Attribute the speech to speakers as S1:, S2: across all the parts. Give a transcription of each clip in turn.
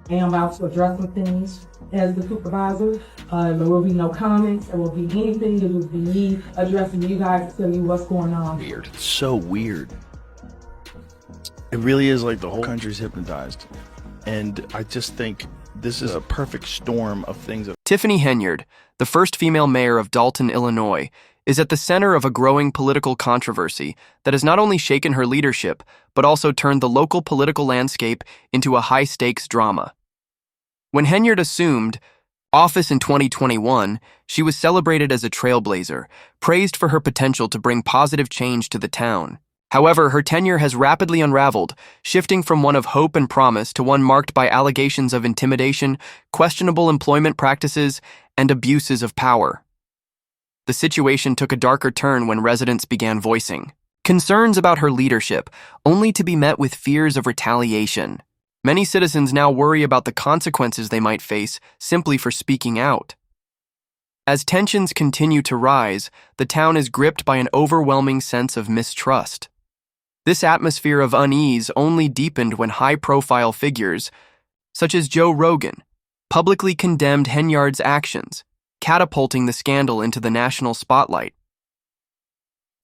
S1: I am about to address some things as the supervisor. There will be no comments. There will be anything that will be me addressing you guys to tell you what's going on.
S2: Weird. It's so weird. It really is like the whole country's hypnotized. And I just think this is a perfect storm of things.
S3: Tiffany Henyard, the first female mayor of Dolton, Illinois, is at the center of a growing political controversy that has not only shaken her leadership, but also turned the local political landscape into a high-stakes drama. When Henyard assumed office in 2021, she was celebrated as a trailblazer, praised for her potential to bring positive change to the town. However, her tenure has rapidly unraveled, shifting from one of hope and promise to one marked by allegations of intimidation, questionable employment practices, and abuses of power. The situation took a darker turn when residents began voicing concerns about her leadership, only to be met with fears of retaliation. Many citizens now worry about the consequences they might face simply for speaking out. As tensions continue to rise, the town is gripped by an overwhelming sense of mistrust. This atmosphere of unease only deepened when high-profile figures, such as Joe Rogan, publicly condemned Henyard's actions, catapulting the scandal into the national spotlight.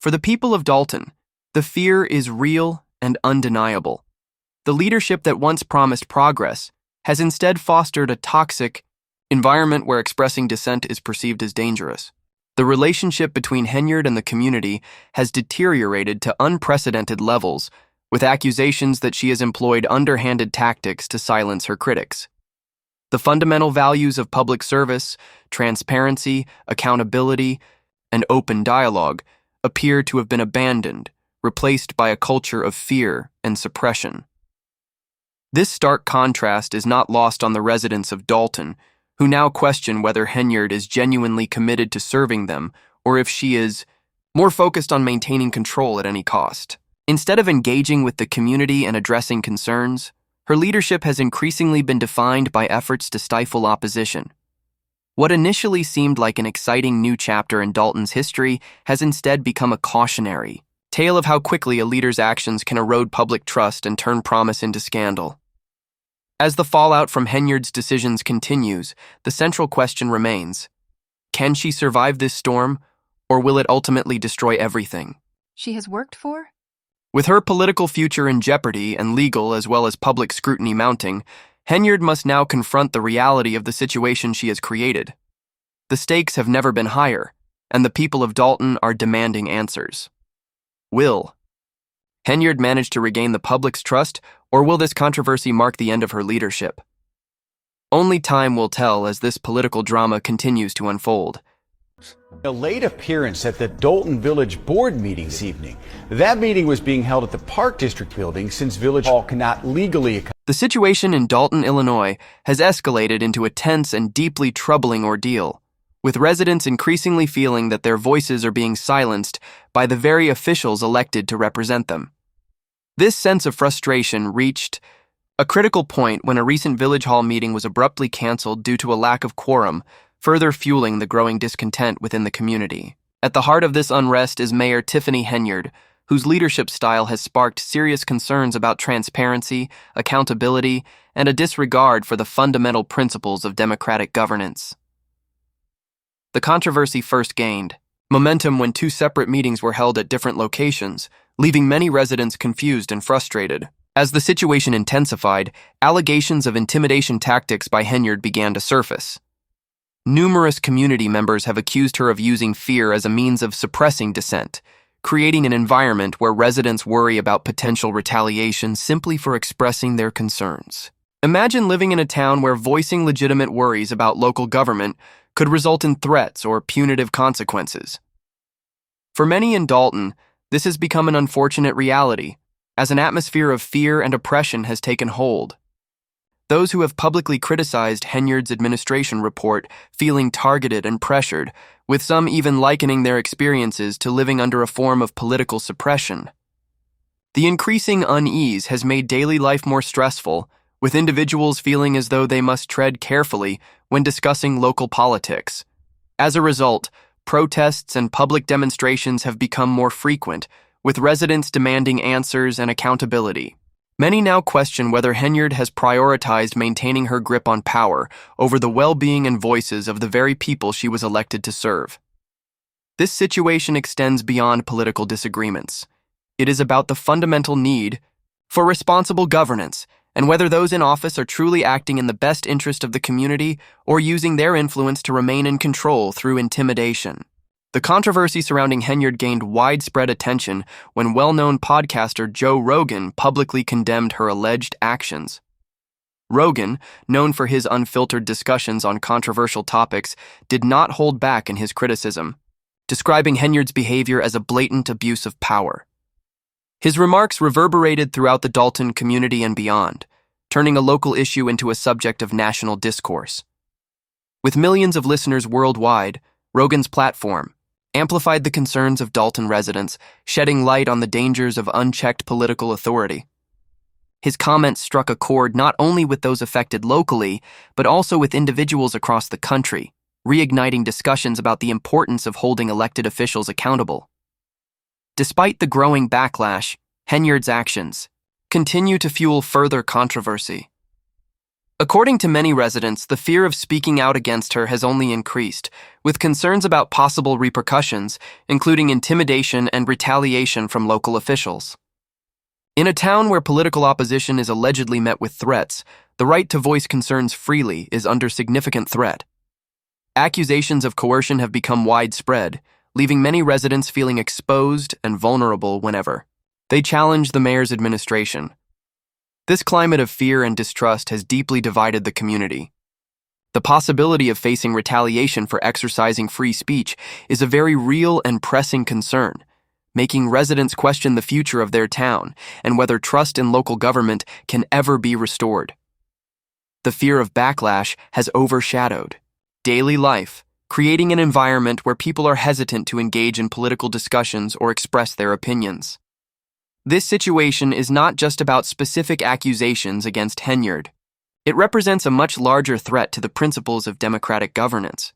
S3: For the people of Dolton, the fear is real and undeniable. The leadership that once promised progress has instead fostered a toxic environment where expressing dissent is perceived as dangerous. The relationship between Henyard and the community has deteriorated to unprecedented levels, with accusations that she has employed underhanded tactics to silence her critics. The fundamental values of public service, transparency, accountability, and open dialogue appear to have been abandoned, replaced by a culture of fear and suppression. This stark contrast is not lost on the residents of Dolton, who now question whether Henyard is genuinely committed to serving them or if she is more focused on maintaining control at any cost. Instead of engaging with the community and addressing concerns, her leadership has increasingly been defined by efforts to stifle opposition. What initially seemed like an exciting new chapter in Dolton's history has instead become a cautionary tale of how quickly a leader's actions can erode public trust and turn promise into scandal. As the fallout from Henyard's decisions continues, the central question remains: can she survive this storm, or will it ultimately destroy everything
S4: she has worked for?
S3: With her political future in jeopardy and legal as well as public scrutiny mounting, Henyard must now confront the reality of the situation she has created. The stakes have never been higher, and the people of Dolton are demanding answers. Will Henyard manage to regain the public's trust, or will this controversy mark the end of her leadership? Only time will tell as this political drama continues to unfold.
S5: A late appearance at the Dolton Village Board meeting this evening. That meeting was being held at the Park District building since Village Hall cannot legally.
S3: The situation in Dolton, Illinois, has escalated into a tense and deeply troubling ordeal, with residents increasingly feeling that their voices are being silenced by the very officials elected to represent them. This sense of frustration reached a critical point when a recent Village Hall meeting was abruptly canceled due to a lack of quorum, further fueling the growing discontent within the community. At the heart of this unrest is Mayor Tiffany Henyard, whose leadership style has sparked serious concerns about transparency, accountability, and a disregard for the fundamental principles of democratic governance. The controversy first gained momentum when two separate meetings were held at different locations, leaving many residents confused and frustrated. As the situation intensified, allegations of intimidation tactics by Henyard began to surface. Numerous community members have accused her of using fear as a means of suppressing dissent, creating an environment where residents worry about potential retaliation simply for expressing their concerns. Imagine living in a town where voicing legitimate worries about local government could result in threats or punitive consequences. For many in Dolton, this has become an unfortunate reality, as an atmosphere of fear and oppression has taken hold. Those who have publicly criticized Henyard's administration report feeling targeted and pressured, with some even likening their experiences to living under a form of political suppression. The increasing unease has made daily life more stressful, with individuals feeling as though they must tread carefully when discussing local politics. As a result, protests and public demonstrations have become more frequent, with residents demanding answers and accountability. Many now question whether Henyard has prioritized maintaining her grip on power over the well-being and voices of the very people she was elected to serve. This situation extends beyond political disagreements. It is about the fundamental need for responsible governance and whether those in office are truly acting in the best interest of the community or using their influence to remain in control through intimidation. The controversy surrounding Henyard gained widespread attention when well-known podcaster Joe Rogan publicly condemned her alleged actions. Rogan, known for his unfiltered discussions on controversial topics, did not hold back in his criticism, describing Henyard's behavior as a blatant abuse of power. His remarks reverberated throughout the Dolton community and beyond, turning a local issue into a subject of national discourse. With millions of listeners worldwide, Rogan's platform amplified the concerns of Dolton residents, shedding light on the dangers of unchecked political authority. His comments struck a chord not only with those affected locally, but also with individuals across the country, reigniting discussions about the importance of holding elected officials accountable. Despite the growing backlash, Henyard's actions continue to fuel further controversy. According to many residents, the fear of speaking out against her has only increased, with concerns about possible repercussions, including intimidation and retaliation from local officials. In a town where political opposition is allegedly met with threats, the right to voice concerns freely is under significant threat. Accusations of coercion have become widespread, leaving many residents feeling exposed and vulnerable whenever they challenge the mayor's administration. This climate of fear and distrust has deeply divided the community. The possibility of facing retaliation for exercising free speech is a very real and pressing concern, making residents question the future of their town and whether trust in local government can ever be restored. The fear of backlash has overshadowed daily life, creating an environment where people are hesitant to engage in political discussions or express their opinions. This situation is not just about specific accusations against Henyard. It represents a much larger threat to the principles of democratic governance.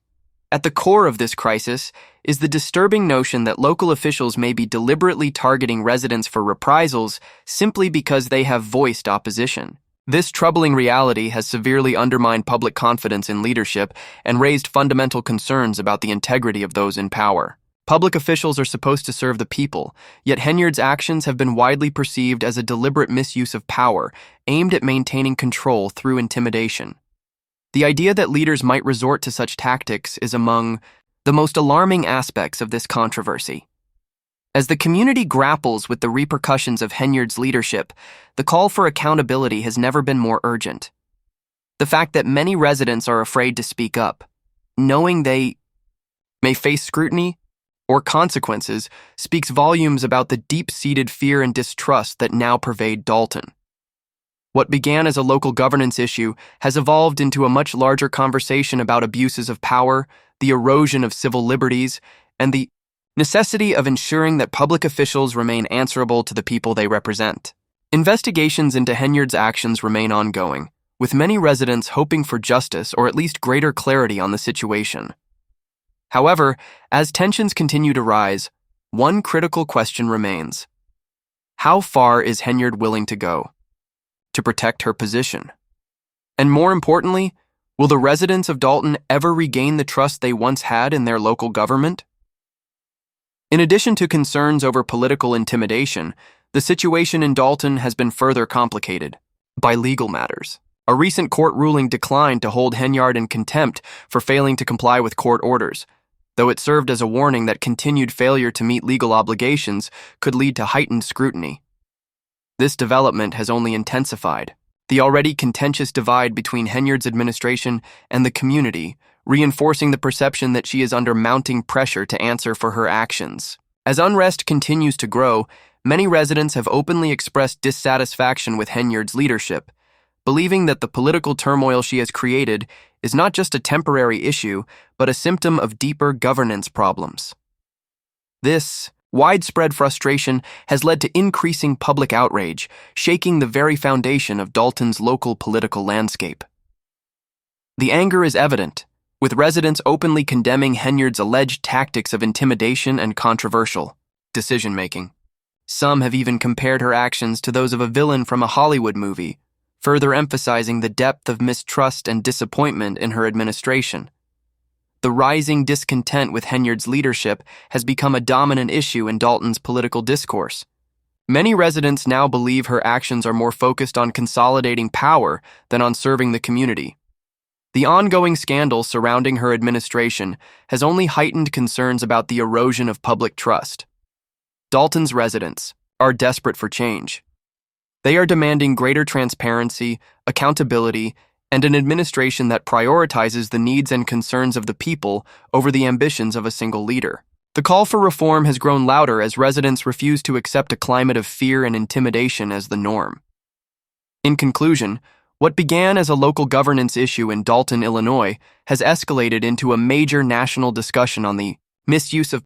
S3: At the core of this crisis is the disturbing notion that local officials may be deliberately targeting residents for reprisals simply because they have voiced opposition. This troubling reality has severely undermined public confidence in leadership and raised fundamental concerns about the integrity of those in power. Public officials are supposed to serve the people, yet Henyard's actions have been widely perceived as a deliberate misuse of power aimed at maintaining control through intimidation. The idea that leaders might resort to such tactics is among the most alarming aspects of this controversy. As the community grapples with the repercussions of Henyard's leadership, the call for accountability has never been more urgent. The fact that many residents are afraid to speak up, knowing they may face scrutiny or consequences, speaks volumes about the deep-seated fear and distrust that now pervade Dolton. What began as a local governance issue has evolved into a much larger conversation about abuses of power, the erosion of civil liberties, and the necessity of ensuring that public officials remain answerable to the people they represent. Investigations into Henyard's actions remain ongoing, with many residents hoping for justice or at least greater clarity on the situation. However, as tensions continue to rise, one critical question remains. How far is Henyard willing to go to protect her position? And more importantly, will the residents of Dolton ever regain the trust they once had in their local government? In addition to concerns over political intimidation, the situation in Dolton has been further complicated by legal matters. A recent court ruling declined to hold Henyard in contempt for failing to comply with court orders, though it served as a warning that continued failure to meet legal obligations could lead to heightened scrutiny. This development has only intensified the already contentious divide between Henyard's administration and the community, reinforcing the perception that she is under mounting pressure to answer for her actions. As unrest continues to grow, many residents have openly expressed dissatisfaction with Henyard's leadership, believing that the political turmoil she has created is not just a temporary issue, but a symptom of deeper governance problems. This widespread frustration has led to increasing public outrage, shaking the very foundation of Dolton's local political landscape. The anger is evident, with residents openly condemning Henyard's alleged tactics of intimidation and controversial decision-making. Some have even compared her actions to those of a villain from a Hollywood movie, further emphasizing the depth of mistrust and disappointment in her administration. The rising discontent with Henyard's leadership has become a dominant issue in Dolton's political discourse. Many residents now believe her actions are more focused on consolidating power than on serving the community. The ongoing scandal surrounding her administration has only heightened concerns about the erosion of public trust. Dolton's residents are desperate for change. They are demanding greater transparency, accountability, and an administration that prioritizes the needs and concerns of the people over the ambitions of a single leader. The call for reform has grown louder as residents refuse to accept a climate of fear and intimidation as the norm. In conclusion, what began as a local governance issue in Dolton, Illinois, has escalated into a major national discussion on the misuse of